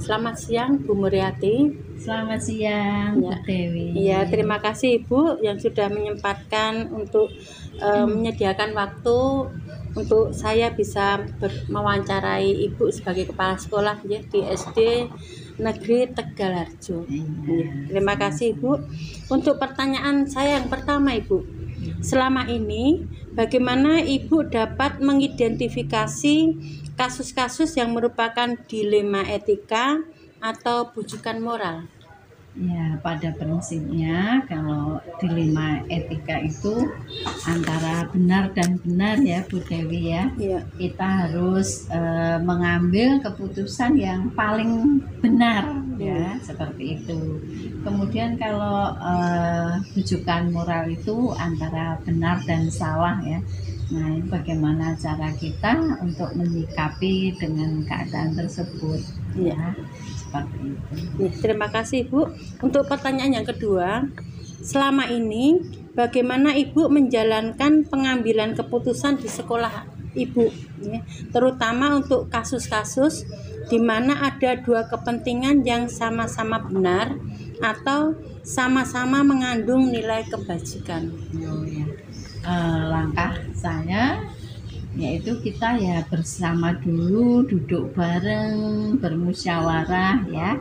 Selamat siang Bu Muriati. Selamat siang Bu Dewi. Iya, terima kasih Ibu yang sudah menyempatkan untuk menyediakan waktu untuk saya bisa mewawancarai Ibu sebagai kepala sekolah ya, di SD Negeri Tegalharjo. Terima kasih Ibu. Untuk pertanyaan saya yang pertama Ibu, selama ini bagaimana Ibu dapat mengidentifikasi kasus-kasus yang merupakan dilema etika atau bujukan moral? Ya, pada prinsipnya kalau dilema etika itu antara benar dan benar ya Bu Dewi ya. Iya. Kita harus mengambil keputusan yang paling benar ya, seperti itu. Kemudian kalau bujukan moral itu antara benar dan salah ya. Nah, ini bagaimana cara kita untuk menyikapi dengan keadaan tersebut ya, seperti itu. Ya, terima kasih Bu. Untuk pertanyaan yang kedua, selama ini bagaimana Ibu menjalankan pengambilan keputusan di sekolah Ibu, ya, terutama untuk kasus-kasus di mana ada dua kepentingan yang sama-sama benar atau sama-sama mengandung nilai kebajikan? Langkah saya yaitu kita ya bersama dulu, duduk bareng, bermusyawarah ya.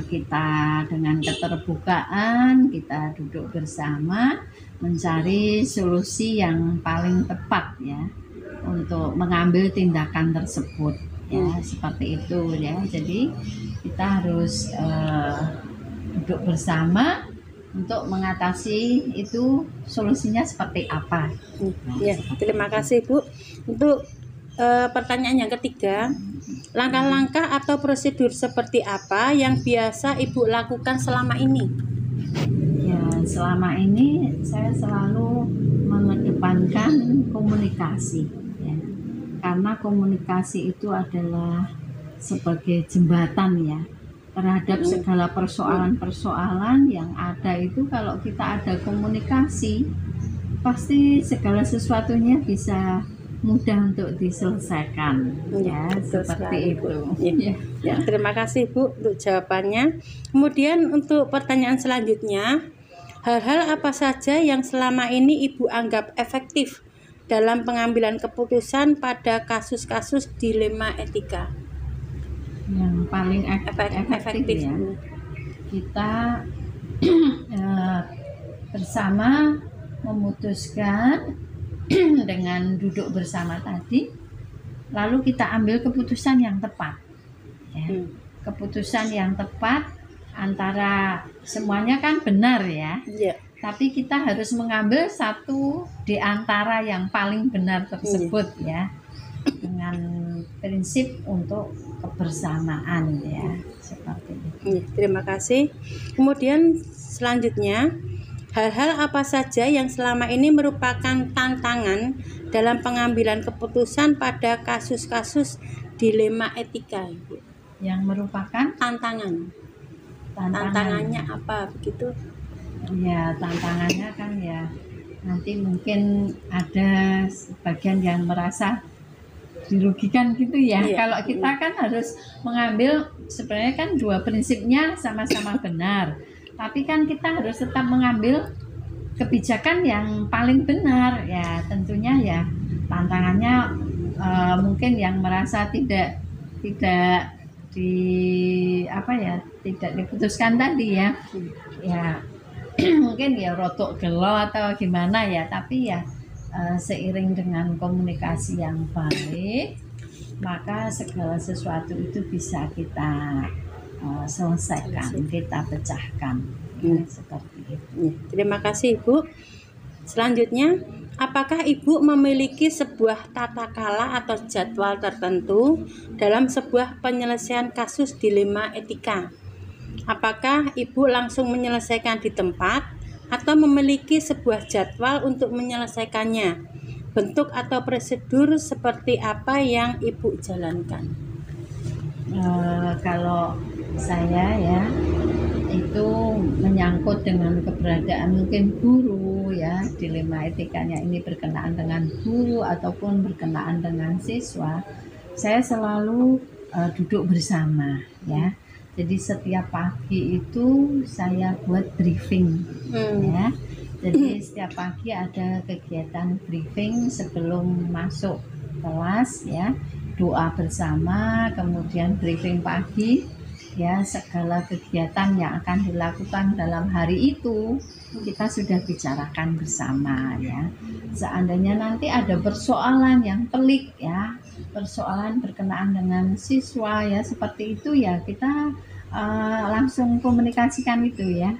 Kita dengan keterbukaan kita duduk bersama mencari solusi yang paling tepat ya untuk mengambil tindakan tersebut ya, seperti itu ya. Jadi kita harus duduk bersama untuk mengatasi itu, solusinya seperti apa. Ya, terima kasih Bu. Untuk pertanyaan yang ketiga, langkah-langkah atau prosedur seperti apa yang biasa Ibu lakukan selama ini? Ya, selama ini saya selalu mengedepankan komunikasi ya. Karena komunikasi itu adalah sebagai jembatan ya terhadap segala persoalan-persoalan yang ada. Itu kalau kita ada komunikasi, pasti segala sesuatunya bisa mudah untuk diselesaikan ya, seperti itu ya. Terima kasih Bu untuk jawabannya. Kemudian untuk pertanyaan selanjutnya, hal-hal apa saja yang selama ini Ibu anggap efektif dalam pengambilan keputusan pada kasus-kasus dilema etika? Yang paling efektif ya, kita bersama memutuskan dengan duduk bersama tadi, lalu kita ambil keputusan yang tepat ya. Keputusan yang tepat antara semuanya kan benar ya, tapi kita harus mengambil satu di antara yang paling benar tersebut ya, dengan prinsip untuk kebersamaan ya, seperti itu. Terima kasih. Kemudian selanjutnya, hal-hal apa saja yang selama ini merupakan tantangan dalam pengambilan keputusan pada kasus-kasus dilema etika, Ibu? Yang merupakan tantangannya apa begitu? Ya, tantangannya kan ya, nanti mungkin ada sebagian yang merasa dirugikan gitu ya. Kalau kita kan harus mengambil, sebenarnya kan dua prinsipnya sama-sama benar, tapi kan kita harus tetap mengambil kebijakan yang paling benar ya. Tentunya ya tantangannya mungkin yang merasa tidak tidak diputuskan tadi ya mungkin ya rotok gelo atau gimana ya, tapi ya seiring dengan komunikasi yang baik, maka segala sesuatu itu bisa kita selesaikan, kita pecahkan seperti itu. Terima kasih Ibu. Selanjutnya, apakah Ibu memiliki sebuah tata krama atau jadwal tertentu dalam sebuah penyelesaian kasus dilema etika? Apakah Ibu langsung menyelesaikan di tempat atau memiliki sebuah jadwal untuk menyelesaikannya? Bentuk atau prosedur seperti apa yang Ibu jalankan? Kalau saya ya, itu menyangkut dengan keberadaan mungkin guru ya, dilema etikanya ini berkenaan dengan guru ataupun berkenaan dengan siswa. Saya selalu duduk bersama ya. Jadi setiap pagi itu saya buat briefing ya. Jadi setiap pagi ada kegiatan briefing sebelum masuk kelas ya, doa bersama, kemudian briefing pagi ya, segala kegiatan yang akan dilakukan dalam hari itu kita sudah bicarakan bersama ya. Seandainya nanti ada persoalan yang pelik ya, persoalan berkenaan dengan siswa ya seperti itu ya, kita langsung komunikasikan itu ya.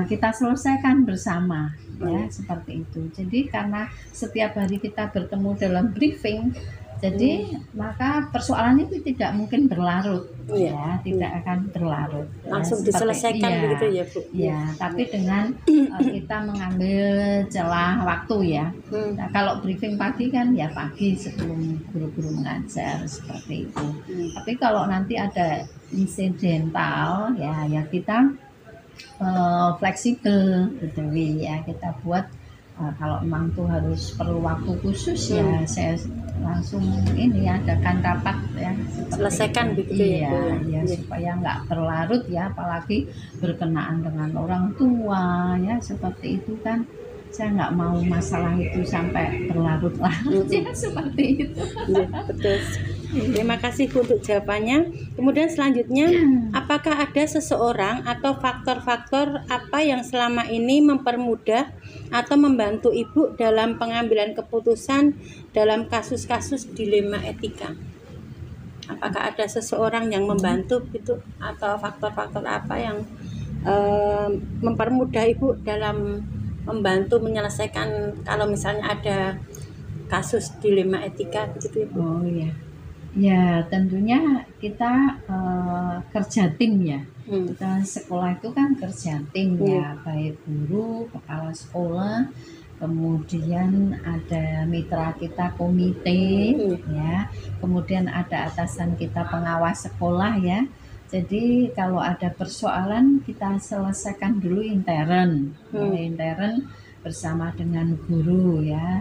Kita selesaikan bersama ya, seperti itu. Jadi karena setiap hari kita bertemu dalam briefing, jadi maka persoalan itu tidak mungkin berlarut ya, tidak akan berlarut. Langsung ya, diselesaikan begitu ya Bu. Ya, tapi dengan kita mengambil celah waktu ya. Nah, kalau briefing pagi kan ya pagi sebelum guru-guru mengajar seperti itu. Tapi kalau nanti ada insidental ya kita fleksibel gitu ya, kita buat kalau memang tuh harus perlu waktu khusus ya saya langsung ini adakan rapat ya, selesaikan begitu ya, supaya nggak berlarut ya, apalagi berkenaan dengan orang tua ya, seperti itu kan saya nggak mau masalah itu sampai berlarut-larut ya, seperti itu. Ya, betul. Terima kasih Bu untuk jawabannya. Kemudian selanjutnya, apakah ada seseorang atau faktor-faktor apa yang selama ini mempermudah atau membantu Ibu dalam pengambilan keputusan dalam kasus-kasus dilema etika? Apakah ada seseorang yang membantu itu, atau faktor-faktor apa yang mempermudah Ibu dalam membantu menyelesaikan kalau misalnya ada kasus dilema etika begitu Ibu? Oh iya. Ya tentunya kita kerja tim ya. Kita sekolah itu kan kerja tim ya, baik guru, kepala sekolah, kemudian ada mitra kita komite ya, kemudian ada atasan kita pengawas sekolah ya. Jadi kalau ada persoalan kita selesaikan dulu intern bersama dengan guru ya.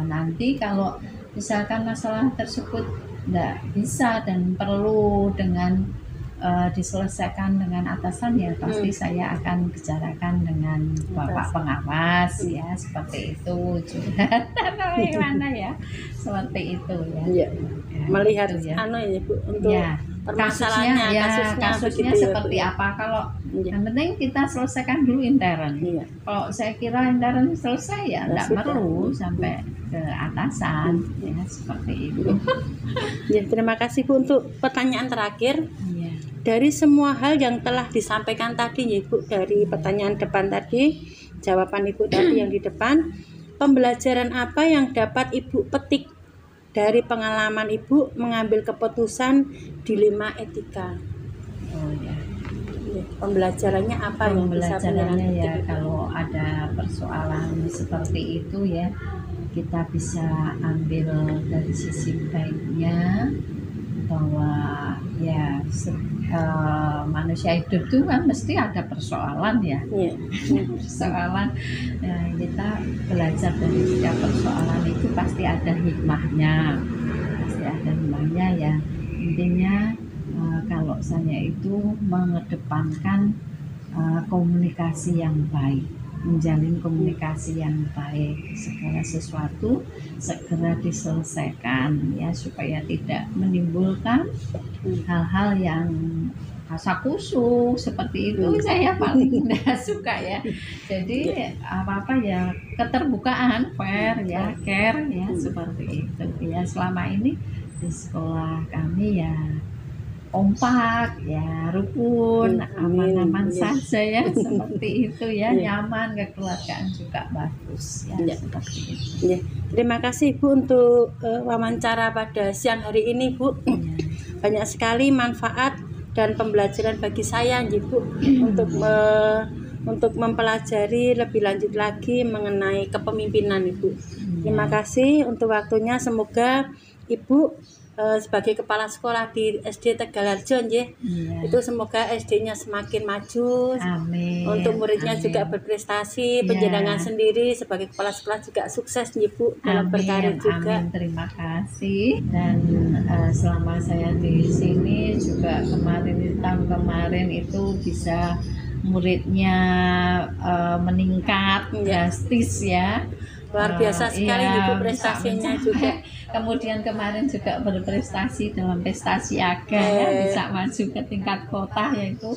Nanti kalau misalkan masalah tersebut tidak bisa dan perlu dengan diselesaikan dengan atasan ya, pasti saya akan bicarakan dengan bapak pengawas ya, seperti itu juga. Gimana ya, seperti itu ya. Melihat gitu, ya. Ya Bu, untuk permasalahannya, kasusnya seperti apa. Kalau yang penting kita selesaikan dulu intern. Kalau saya kira intern selesai ya tidak perlu sampai ke atasan ya, seperti itu. Ya, terima kasih Bu untuk pertanyaan terakhir. Dari semua hal yang telah disampaikan tadi ya Ibu, dari pertanyaan depan tadi, jawaban Ibu tadi yang di depan, pembelajaran apa yang dapat Ibu petik dari pengalaman Ibu mengambil keputusan dilema etika? Pembelajarannya apa yang bisa ya, kalau ada persoalan seperti itu ya, kita bisa ambil dari sisi baiknya, bahwa ya manusia hidup itu kan mesti ada persoalan ya. Persoalan ya, kita belajar dari setiap persoalan itu pasti ada hikmahnya, ya. Intinya kalau saya itu mengedepankan komunikasi yang baik, menjalin komunikasi yang baik, segala sesuatu segera diselesaikan ya, supaya tidak menimbulkan hal-hal yang kasakusuk seperti itu. Saya paling tidak suka ya. Jadi apa-apa ya keterbukaan, fair ya, care ya, seperti itu ya. Selama ini di sekolah kami ya kompak ya, rukun, aman-aman saja ya, seperti itu ya, nyaman, kekeluargaan juga bagus ya, seperti itu. Terima kasih Bu untuk wawancara pada siang hari ini Bu. Banyak sekali manfaat dan pembelajaran bagi saya Bu, untuk mempelajari lebih lanjut lagi mengenai kepemimpinan Ibu. Terima kasih untuk waktunya, semoga Ibu sebagai kepala sekolah di SD Tegalharjo nggih. Iya. Itu semoga SD-nya semakin maju. Amin. Untuk muridnya Amin. juga berprestasi, Ya. penjenengan sendiri sebagai kepala sekolah juga sukses nih Bu dalam berkarir juga. Amin, terima kasih. Dan selama saya di sini juga tahun kemarin itu bisa muridnya meningkat Ya. drastis ya. Luar biasa sekali Iya, Ibu bisa prestasinya mencapai. juga. Kemudian kemarin juga berprestasi dalam pesta siaga ya, bisa maju ke tingkat kota, yaitu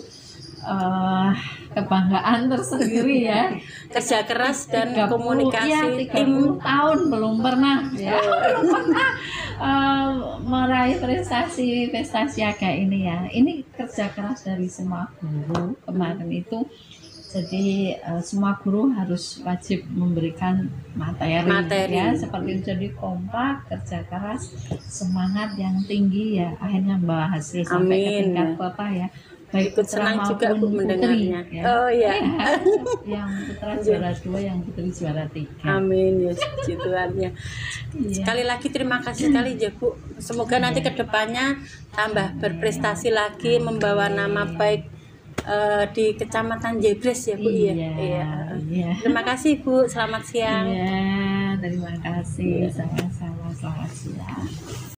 kebanggaan tersendiri ya. Kerja keras dan 30, komunikasi ya, 30 tahun belum pernah ya. Meraih prestasi pesta siaga ini ya. Ini kerja keras dari semua guru kemarin itu. Jadi semua guru harus wajib memberikan materi. Ya, seperti itu. Jadi kompak, kerja keras, semangat yang tinggi ya, akhirnya membawa hasil sampai ke tingkat kota ya. Baik ikut putra senang juga Bu maupun putri mendengarnya. ya. Oh iya. Yang putra juara 2, yang putri juara 3. Amin ya puji Tuhannya. Sekali lagi terima kasih sekali ya Bu. Semoga nanti kedepannya tambah berprestasi lagi, membawa nama baik di Kecamatan Jebres ya Bu. Iya. Terima kasih Bu, selamat siang. Iya, terima kasih. Sama-sama, selamat siang.